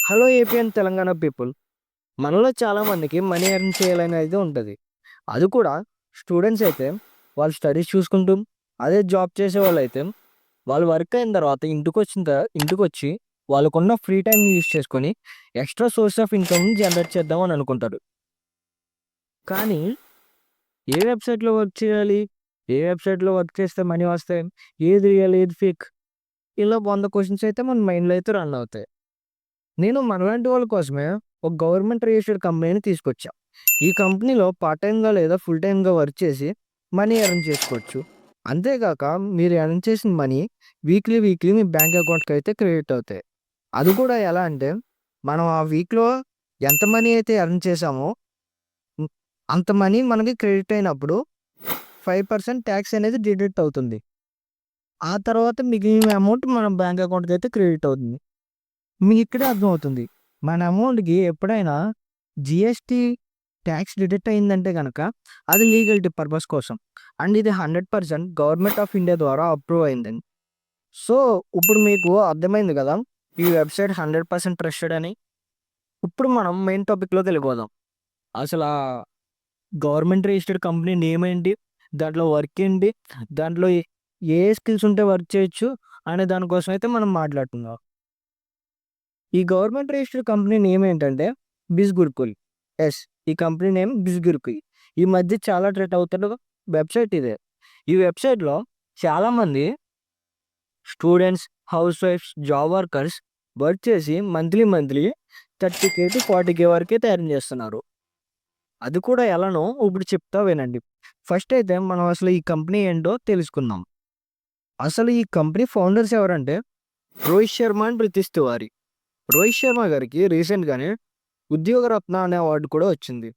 Hello AP and Telangana people. మనలో చాలామందికి money earn చేయాలనేది ఉంటుంది. అది కూడా స్టూడెంట్స్ అయితే వాళ్ళు స్టడీస్ చూసుకుంటూ, అదే జాబ్ చేసేవాళ్ళైతే వాళ్ళు వర్క్ అయిన తర్వాత ఇంటికొచ్చి వాళ్ళకున్న ఫ్రీ టైమ్‌ని యూజ్ చేసుకొని ఎక్స్‌ట్రా సోర్స్ ఆఫ్ ఇన్‌కమ్‌ని జనరేట్ చేద్దాం అని అనుకుంటారు. కానీ ఏ వెబ్‌సైట్‌లో వర్క్ చేయాలి? ఏ వెబ్‌సైట్‌లో వర్క్ చేస్తే మనీ వస్తాయి? ఏది రియల్? ఏది ఫేక్? ఇలా 100 క్వెషన్స్ అయితే మన మైండ్‌లో అయితే రన్ అవుతాయి. నేను మనలాంటి వాళ్ళ కోసమే ఒక గవర్నమెంట్ రిజిస్టర్డ్ కంపెనీని తీసుకొచ్చా. ఈ కంపెనీలో పార్ట్ టైమ్‌గా లేదా ఫుల్ టైమ్‌గా వర్క్ చేసి మనీ ఎర్న్ చేసుకోవచ్చు. అంతేగాక మీరు ఎర్న్ చేసిన మనీ వీక్లీ మీ బ్యాంక్ అకౌంట్‌కి అయితే క్రెడిట్ అవుతాయి. అది కూడా ఎలా అంటే మనం ఆ వీక్‌లో ఎంత మనీ అయితే ఎర్న్ చేశామో హ్మ్, అంత మనీ మనకి క్రెడిట్ అయినప్పుడు 5% టాక్స్ అనేది డిడక్ట్ అవుతుంది. ఆ తర్వాత మిగిలిన అమౌంట్ మన బ్యాంక్ అకౌంట్‌కి అయితే క్రెడిట్ అవుతుంది. మీకిక్కడే అర్థమవుతుంది. మన అమౌంట్‌కి ఎప్పుడైనా జీఎస్టీ టాక్స్ డిడక్ట్ అయిందంటే గనక అది లీగాలిటీ పర్పస్ కోసం. అండ్ ఇది 100% గవర్నమెంట్ ఆఫ్ ఇండియా ద్వారా అప్రూవ్ అయిందండి. సో, ఇప్పుడు మీకు అర్థమైంది గదా! ఈ వెబ్‌సైట్ 100% ట్రస్టెడ్ అని. ఇప్పుడు మనం మెయిన్ టాపిక్‌లోకెళ్ళిపోదాం. అసలా గవర్నమెంట్ రిజిస్టర్డ్ కంపెనీ నేమ్ ఏంటి? దాంట్లో వర్క్ ఏంటి? దాంట్లో ఏ స్కిల్స్ ఉంటే వర్క్ చేయొచ్చు అనే దాని కోసం అయితే మనం మాట్లాడుకుందాం. ఈ గవర్నమెంట్ రిజిస్టర్డ్ కంపెనీ నేమ్ ఏంటంటే బిజ్ గురుకుల్. యెస్. ఈ కంపెనీ నేమ్ బిజ్ గురుకుల్. ఈ మధ్య చాలా ట్రెండ్ అవుతున్న వెబ్‌సైట్ ఇదే. ఈ వెబ్‌సైట్‌లో చాలామంది స్టూడెంట్స్, హౌస్ వైఫ్స్, జాబ్ వర్కర్స్ వర్క్ చేసి మంత్లీ 30,000-40,000 వరకైతే ఎర్న్ చేస్తున్నారు. అది కూడా ఎలానో ఇప్పుడు చెప్తా వినండి. ఫస్ట్ అయితే మనం అసలు ఈ కంపెనీ ఏంటో తెలుసుకుందాం. అసలు ఈ కంపెనీ ఫౌండర్స్ ఎవరంటే రోహిత్ శర్మ అండ్ ప్రితిష్ తివారీ. రోహిత్ శర్మ గారికి రీసెంట్‌గానే ఉద్యోగరత్న అనే అవార్డు కూడా వచ్చింది.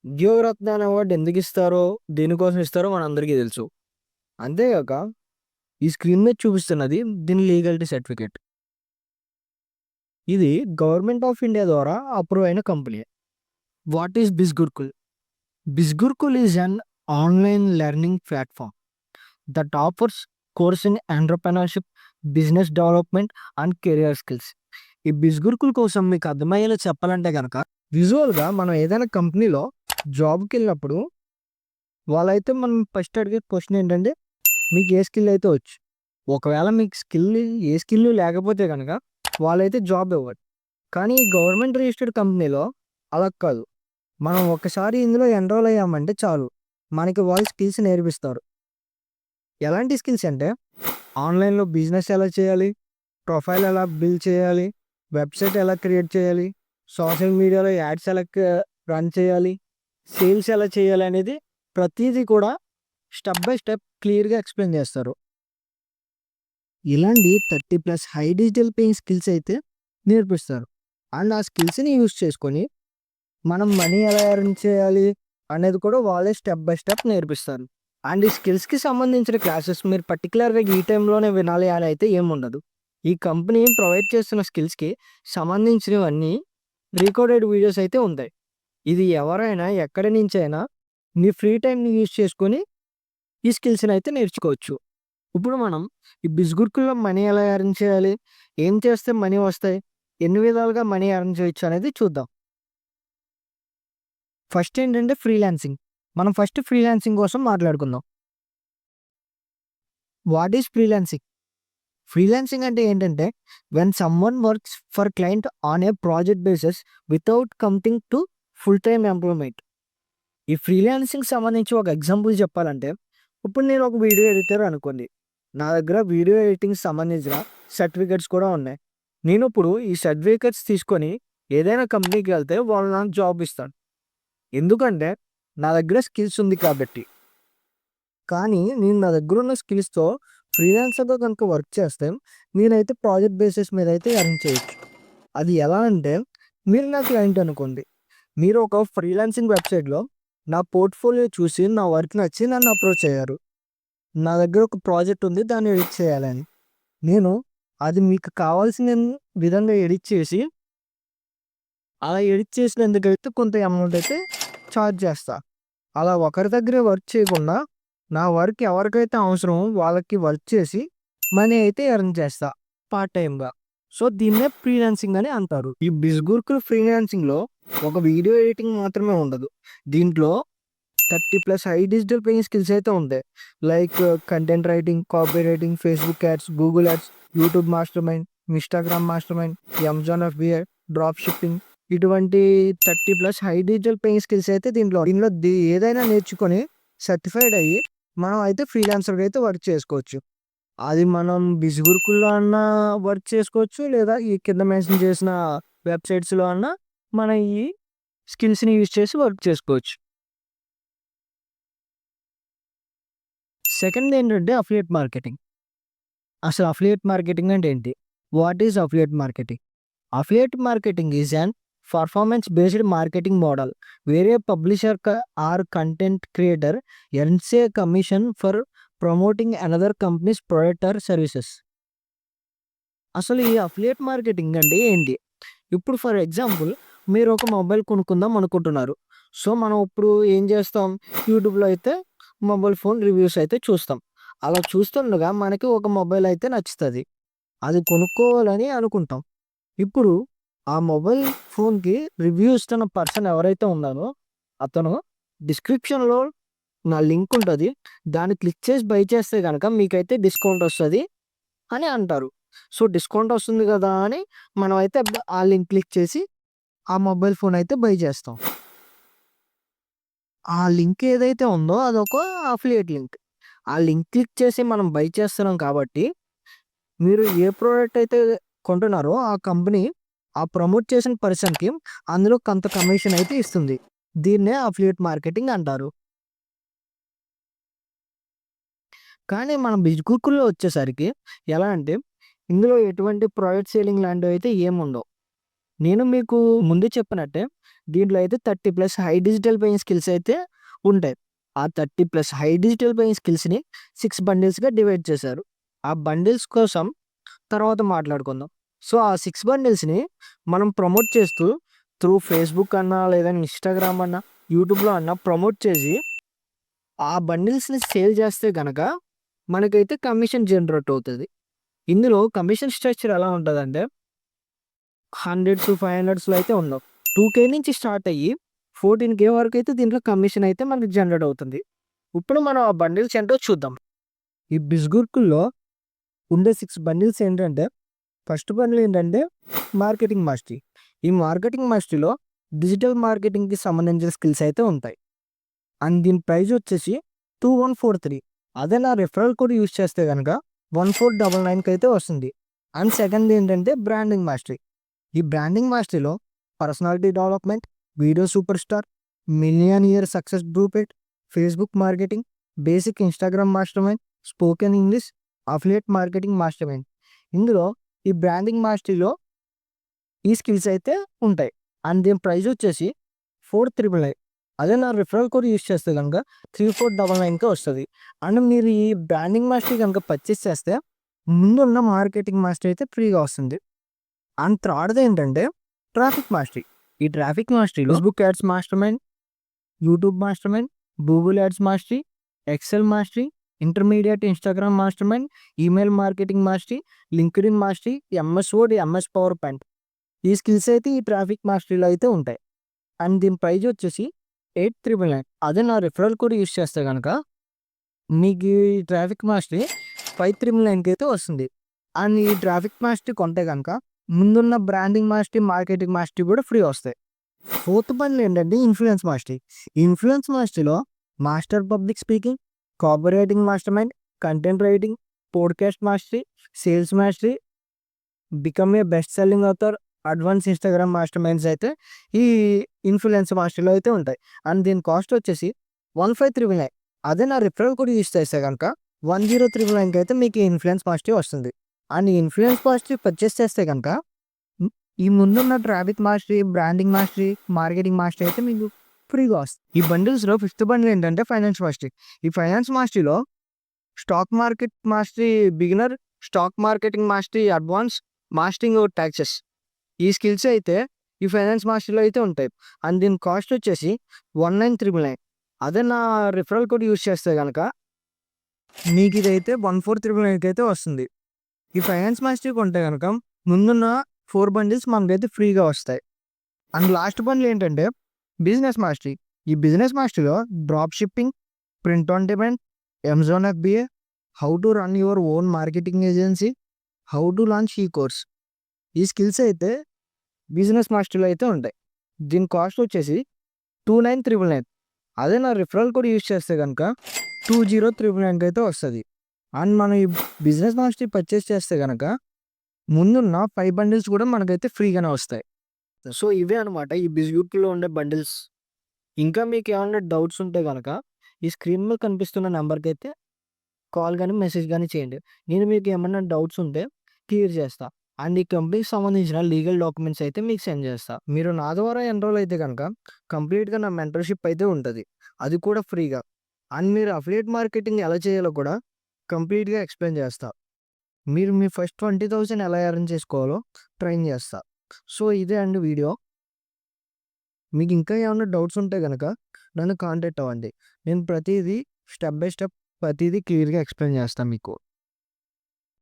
ఉద్యోగరత్న అనే అవార్డు ఎందుకిస్తారో, దేనికోసం ఇస్తారో మనందరికీ తెలుసు. అంతేగాక ఈ స్క్రీన్ మీద చూపిస్తున్నది దీని లీగాలిటీ సర్టిఫికేట్. ఇది గవర్నమెంట్ ఆఫ్ ఇండియా ద్వారా అప్రూవ్ అయిన company. What is Bisgurukul? Bisgurukul is an online learning platform that offers course in entrepreneurship, business development and career skills. ఈ బిస్గురుకుల్ కోసం మీకు అర్థమయ్యేలా చెప్పాలంటే గనక విజువల్‌గా మనం ఏదైనా కంపెనీలో జాబ్‌కెళ్ళినప్పుడు వాళ్ళైతే మనం ఫస్ట్ అడిగే క్వెషన్ ఏంటంటే, మీకు ఏ స్కిల్ అయితే వచ్చు. ఒకవేళ మీకు ఏ స్కిల్ లేకపోతే గనక వాళ్ళైతే జాబ్ ఇవ్వరు. కానీ ఈ గవర్నమెంట్ రిజిస్టర్డ్ కంపెనీలో అలా కాదు. మనం ఒక్కసారి ఇందులో ఎన్రోల్ అయ్యామంటే చాలు. మనకి వాళ్ళు స్కిల్స్ నేర్పిస్తారు. ఎలాంటి స్కిల్స్ అంటే ఆన్‌లైన్‌లో బిజినెస్ ఎలా చేయాలి? ప్రొఫైల్ ఎలా బిల్డ్ చేయాలి? వెబ్‌సైట్ ఎలా క్రియేట్ చేయాలి? సోషల్ మీడియాలో యాడ్స్ ఎలా రన్ చేయాలి? సేల్స్ ఎలా చేయాలి అనేది ప్రతీదీ కూడా స్టెప్ బై స్టెప్ క్లియర్‌గా ఎక్స్‌ప్లెయిన్ చేస్తారు. ఇలాంటి 30+ హై డిజిటల్ పేయింగ్ స్కిల్స్ అయితే నేర్పిస్తారు. అండ్ ఆ స్కిల్స్‌ని యూజ్ చేసుకొని మనం మనీ ఎలా ఎర్న్ చేయాలి అనేది కూడా వాళ్ళే స్టెప్ బై స్టెప్ నేర్పిస్తారు. అండ్ ఈ స్కిల్స్‌కి సంబంధించిన క్లాసెస్ మీరు పర్టిక్యులర్‌గా ఈ టైంలోనే వినాలి అని అయితే ఏముండదు. ఈ కంపెనీ ప్రొవైడ్ చేస్తున్న స్కిల్స్‌కి సంబంధించినవన్నీ రికార్డెడ్ వీడియోస్ అయితే ఉంటాయి. ఇది ఎవరైనా ఎక్కడి నుంచైనా మీ ఫ్రీ టైమ్‌ని యూజ్ చేసుకొని ఈ స్కిల్స్‌ని అయితే నేర్చుకోవచ్చు. ఇప్పుడు మనం ఈ బిస్‌గుర్కుల్లో మనీ ఎలా ఎర్న్ చేయాలి? ఏం చేస్తే మనీ వస్తాయి? ఎన్ని విధాలుగా మనీ ఎర్న్ చేయొచ్చు అనేది చూద్దాం. ఫస్ట్ ఏంటంటే ఫ్రీలాన్సింగ్. మనం ఫస్ట్ ఫ్రీలాన్సింగ్ కోసం మాట్లాడుకుందాం. What is freelancing? ఫ్రీలాన్సింగ్ అంటే ఏంటంటే when someone works for client on a project basis without committing to full time employment. ఈ ఫ్రీలాన్సింగ్‌కి సంబంధించి ఒక ఎగ్జాంపుల్ చెప్పాలంటే, ఇప్పుడు నేను ఒక వీడియో ఎడిటర్ అనుకోండి. నా దగ్గర వీడియో ఎడిటింగ్‌కి సంబంధించిన సర్టిఫికేట్స్ కూడా ఉన్నాయి. నేనిప్పుడు ఈ సర్టిఫికేట్స్ తీసుకొని ఏదైనా కంపెనీకి వెళ్తే వాళ్ళు నాకు జాబ్ ఇస్తారు. ఎందుకంటే నా దగ్గర స్కిల్స్ ఉంది కాబట్టి. కానీ నేను నా దగ్గరున్న స్కిల్స్‌తో ఫ్రీలాన్సర్‌గా కనుక వర్క్ చేస్తే నేనైతే ప్రాజెక్ట్ బేసిస్ మీద అయితే ఎర్న్ చేయొచ్చు. అది ఎలా అంటే మీరు నా క్లయింట్ అనుకోండి. మీరు ఒక ఫ్రీలాన్సింగ్ వెబ్‌సైట్‌లో నా పోర్ట్‌ఫోలియో చూసి నా వర్క్ నచ్చి నన్ను అప్రోచ్ అయ్యారు. నా దగ్గర ఒక ప్రాజెక్ట్ ఉంది దాన్ని ఎడిట్ చేయాలని. నేను అది మీకు కావాల్సిన విధంగా ఎడిట్ చేసి అలా ఎడిట్ చేసినందుకైతే కొంత అమౌంట్ అయితే చార్జ్ చేస్తా. అలా ఒకరి దగ్గరే వర్క్ చేయకుండా నా వర్క్ ఎవరికైతే అవసరమో వాళ్ళకి వర్క్ చేసి మనీ అయితే ఎర్న్ చేస్తా పార్ట్ టైమ్‌గా. సో దీన్నే ఫ్రీలాన్సింగ్ అని అంటారు. ఈ బిజ్గుర్కుల్ ఫ్రీలాన్సింగ్లో ఒక వీడియో ఎడిటింగ్ మాత్రమే ఉండదు. దీంట్లో 30+ హై డిజిటల్ పేయింగ్ స్కిల్స్ అయితే ఉంటాయి. Like content writing, copy writing, Facebook ads, Google ads, YouTube master mind, Instagram master mind, Amazon FBI, drop shipping, ఇటువంటి 30+ హై డిజిటల్ పేయింగ్ స్కిల్స్ అయితే దీంట్లో ఏదైనా నేర్చుకొని సర్టిఫైడ్ అయ్యి మనం అయితే ఫ్రీలాన్సర్గా అయితే వర్క్ చేసుకోవచ్చు. అది మనం బిజ్గుర్కుల్లో అన్నా వర్క్ చేసుకోవచ్చు, లేదా ఈ కింద మెన్షన్ చేసిన వెబ్సైట్స్లో అన్నా మన ఈ స్కిల్స్ని యూజ్ చేసి వర్క్ చేసుకోవచ్చు. సెకండ్ ఏంటంటే అఫిలియేట్ మార్కెటింగ్. అసలు అఫిలియేట్ మార్కెటింగ్ అంటే ఏంటి? What is affiliate marketing? Affiliate marketing is an performance based marketing model where a publisher or content creator earns a commission for promoting another companies product or services. అసలు ఈ affiliate marketing అంటే ఏంటి? ఇప్పుడు for example మీరు ఒక mobile కొనుక్కుందాం అనుకుంటున్నారు. So మనం ఇప్పుడు ఏం చేస్తాం? యూట్యూబ్లో అయితే మొబైల్ ఫోన్ రివ్యూస్ అయితే చూస్తాం. అలా చూస్తుండగా మనకి ఒక మొబైల్ అయితే నచ్చుతుంది, అది కొనుక్కోవాలని అనుకుంటాం. ఇప్పుడు ఆ మొబైల్ ఫోన్కి రివ్యూ ఇస్తున్న పర్సన్ ఎవరైతే ఉన్నారో అతను డిస్క్రిప్షన్లో నా లింక్ ఉంటుంది, దాన్ని క్లిక్ చేసి బై చేస్తే కనుక మీకైతే డిస్కౌంట్ వస్తుంది అని అంటారు. సో డిస్కౌంట్ వస్తుంది కదా అని మనం అయితే ఆ లింక్ క్లిక్ చేసి ఆ మొబైల్ ఫోన్ అయితే బై చేస్తాం. ఆ లింక్ ఏదైతే ఉందో అదొక అఫిలియేట్ లింక్. ఆ లింక్ క్లిక్ చేసి మనం బై చేస్తున్నాం కాబట్టి మీరు ఏ ప్రోడక్ట్ అయితే కొంటున్నారో ఆ కంపెనీ ఆ ప్రమోట్ చేసిన పర్సన్కి అందులో కొంత కమిషన్ అయితే ఇస్తుంది. దీన్నే అఫిలియేట్ మార్కెటింగ్ అంటారు. కానీ మన బిజ్గుర్కుల్లో వచ్చేసరికి ఎలా అంటే ఇందులో ఎటువంటి ప్రోడక్ట్ సేలింగ్ లాంటివి అయితే ఏముండవు. నేను మీకు ముందు చెప్పినట్టే దీంట్లో అయితే 30+ హై డిజిటల్ పేయింగ్ స్కిల్స్ అయితే ఉంటాయి. ఆ 30+ హై డిజిటల్ పేయింగ్ స్కిల్స్ని 6 బండిల్స్గా డివైడ్ చేశారు. ఆ బండిల్స్ కోసం తర్వాత మాట్లాడుకుందాం. సో ఆ 6 బండిల్స్ని మనం ప్రమోట్ చేస్తూ త్రూ ఫేస్బుక్ అన్నా, లేదా ఇన్స్టాగ్రామ్ అన్నా, యూట్యూబ్లో అన్నా ప్రమోట్ చేసి ఆ బండిల్స్ని సేల్ చేస్తే కనుక మనకైతే కమిషన్ జనరేట్ అవుతుంది. ఇందులో కమిషన్ స్ట్రక్చర్ ఎలా ఉంటుందంటే 100s, 500s అయితే ఉండవు. 2K నుంచి స్టార్ట్ అయ్యి 14K వరకు అయితే దీంట్లో కమిషన్ అయితే మనకి జనరేట్ అవుతుంది. ఇప్పుడు మనం ఆ బండిల్స్ ఏంటో చూద్దాం. ఈ బిజ్గుర్కుల్లో ఉండే 6 బండిల్స్ ఏంటంటే ఫస్ట్ బండిల్ ఏంటంటే మార్కెటింగ్ మాస్టరీ. ఈ మార్కెటింగ్ మాస్టరీలో డిజిటల్ మార్కెటింగ్కి సంబంధించిన స్కిల్స్ అయితే ఉంటాయి. అండ్ దీని ప్రైస్ వచ్చేసి 2143. అదే నా రెఫరల్ కోడ్ యూజ్ చేస్తే కనుక 1499కి అయితే వస్తుంది. అండ్ సెకండ్ ఏంటంటే బ్రాండింగ్ మాస్టరీ. ఈ బ్రాండింగ్ మాస్టరీలో personality development, video super star, million year success blueprint, Facebook marketing, basic Instagram master mind, spoken English, affiliate marketing master mind. ఇందులో ఈ బ్రాండింగ్ మాస్టరీలో ఈ స్కిల్స్ అయితే ఉంటాయి. అండ్ దీని ప్రైస్ వచ్చేసి 4399. అదే నా రిఫరల్ కోడ్ యూజ్ చేస్తే కనుక 3499కే వస్తుంది. అండ్ మీరు ఈ బ్రాండింగ్ మాస్టరీ కనుక పర్చేస్ చేస్తే ముందున్న మార్కెటింగ్ మాస్టరీ అయితే ఫ్రీగా వస్తుంది. అండ్ థర్డ్ది ఏంటంటే ట్రాఫిక్ మాస్టరీ. ఈ ట్రాఫిక్ మాస్టరీలో Facebook ads master mind, YouTube master mind, Google ads mastery, Excel mastery, intermediate Instagram master mind, email marketing mastery, LinkedIn mastery, MS Word, MS power point. ఈ skills అయితే ఈ traffic మాస్టరీలో అయితే ఉంటాయి. And దీని praise వచ్చేసి 8399. అదే నా రిఫరల్ కోడ్ యూజ్ చేస్తే కనుక మీకు ఈ ట్రాఫిక్ మాస్టరీ 5399కి అయితే వస్తుంది. అండ్ ఈ ట్రాఫిక్ మాస్టరీ కొంటే కనుక ముందున్న బ్రాండింగ్ మాస్టరీ, మార్కెటింగ్ మాస్టరీ కూడా ఫ్రీ వస్తాయి. ఫోర్త్ బండిల్ ఏంటంటే ఇన్ఫ్లుయెన్స్ మాస్టరీ. ఈ ఇన్ఫ్లుయెన్స్ మాస్టరీలో master public speaking, copy writing master mind, content writing, podcast mastery, sales mastery, become a best selling author, advance Instagram master minds అయితే ఈ influence మాస్టరీలో అయితే ఉంటాయి. And దీని కాస్ట్ వచ్చేసి 1539. అదే నా రిఫరల్ కోడ్ యూజ్ చేస్తే కనుక 1039కి అయితే మీకు ఇన్ఫ్లుయెన్స్ మాస్టరీ వస్తుంది. అండ్ ఈ ఇన్ఫ్లుయెన్స్ మాస్టరీ పర్చేస్ చేస్తే కనుక ఈ ముందున్న traffic mastery, branding mastery, marketing mastery అయితే మీకు ఫ్రీగా వస్తుంది. ఈ బండిల్స్లో ఫిఫ్త్ బండిల్ ఏంటంటే ఫైనాన్స్ మాస్టరీ. ఈ ఫైనాన్స్ మాస్టరీలో stock market mastery beginner, stock marketing mastery advance, mastering taxes. ఈ స్కిల్స్ అయితే ఈ ఫైనాన్స్ మాస్టరీలో అయితే ఉంటాయి. అండ్ దీని కాస్ట్ వచ్చేసి 19399. అదే నా రిఫరల్ కోడ్ యూజ్ చేస్తే కనుక మీకు ఇదైతే 1439కి అయితే వస్తుంది. ఈ ఫైనాన్స్ మాస్టరీ కొంటే కనుక ముందున్న 4 బండిల్స్ మనకైతే ఫ్రీగా వస్తాయి. అండ్ లాస్ట్ బండిల్ ఏంటంటే బిజినెస్ మాస్టరీ. ఈ బిజినెస్ మాస్టరీలో drop shipping, print on demand, Amazon FBA, how to run your own marketing agency, how to launch ఈ కోర్స్. ఈ స్కిల్స్ అయితే బిజినెస్ మాస్టరీలో అయితే ఉంటాయి. దీని కాస్ట్ వచ్చేసి 29,999. అదే నా రిఫరల్ కోడ్ యూజ్ చేస్తే కనుక 20,999కి అయితే వస్తుంది. అండ్ మనం ఈ బిజినెస్ మాస్టరీ పర్చేస్ చేస్తే కనుక ముందున్న 5 బండిల్స్ కూడా మనకైతే ఫ్రీగానే వస్తాయి. సో ఇవే అనమాట ఈ యూట్యూబ్లో ఉండే బండిల్స్. ఇంకా మీకు ఏమైనా డౌట్స్ ఉంటే కనుక ఈ స్క్రీన్ మీద కనిపిస్తున్న నెంబర్కి అయితే కాల్ కానీ మెసేజ్ కానీ చేయండి. నేను మీకు ఏమన్నా డౌట్స్ ఉంటే క్లియర్ చేస్తా. అండ్ ఈ కంపెనీకి సంబంధించిన లీగల్ డాక్యుమెంట్స్ అయితే మీకు సెండ్ చేస్తా. మీరు నా ద్వారా ఎన్రోల్ అయితే కనుక కంప్లీట్గా నా మెంటర్షిప్ అయితే ఉంటుంది, అది కూడా ఫ్రీగా. అండ్ మీరు అఫిలియేట్ మార్కెటింగ్ ఎలా చేయాలో కూడా కంప్లీట్గా ఎక్స్ప్లెయిన్ చేస్తా. మీరు మీ ఫస్ట్ 20,000 ఎలా ఎర్న్ చేసుకోవాలో ట్రైన్ చేస్తా. సో ఇదే అండి వీడియో. మీకు ఇంకా ఏమైనా డౌట్స్ ఉంటే కనుక నన్ను కాంటాక్ట్ అవ్వండి. నేను ప్రతిదీ స్టెప్ బై స్టెప్ ప్రతిదీ క్లియర్గా ఎక్స్ప్లెయిన్ చేస్తాను మీకు.